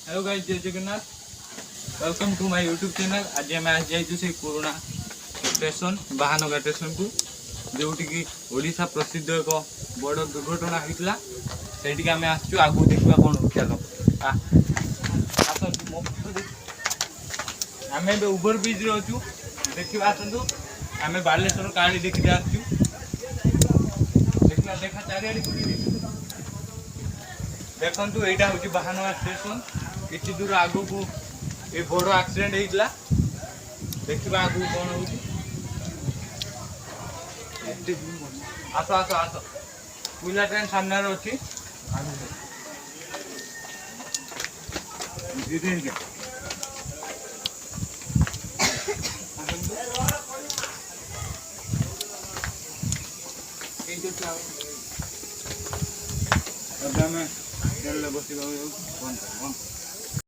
Hello guys, जय Jagannath. Welcome to my YouTube channel. आज आम आज जाइछु से पुराना स्टेशन बाहानगा स्टेशन को, जोटी की ओडिशा प्रसिद्ध एक बड़ दुर्घटना होता से आम आसचु। आगू देखा कौन हो, चलो आम ओभर ब्रिज अच्छु देखा। आसतु आम बालेश्वर काली देखते आसचु। देखा देखा चारिआडे देखु यहाँ हूँ बाहानगा स्टेशन। किसी दूर आगू को ये बड़ एक्सीडेंट होता देखा। आगू कौन हो, आस आस आस पुला ट्रेन सामने अच्छी। बस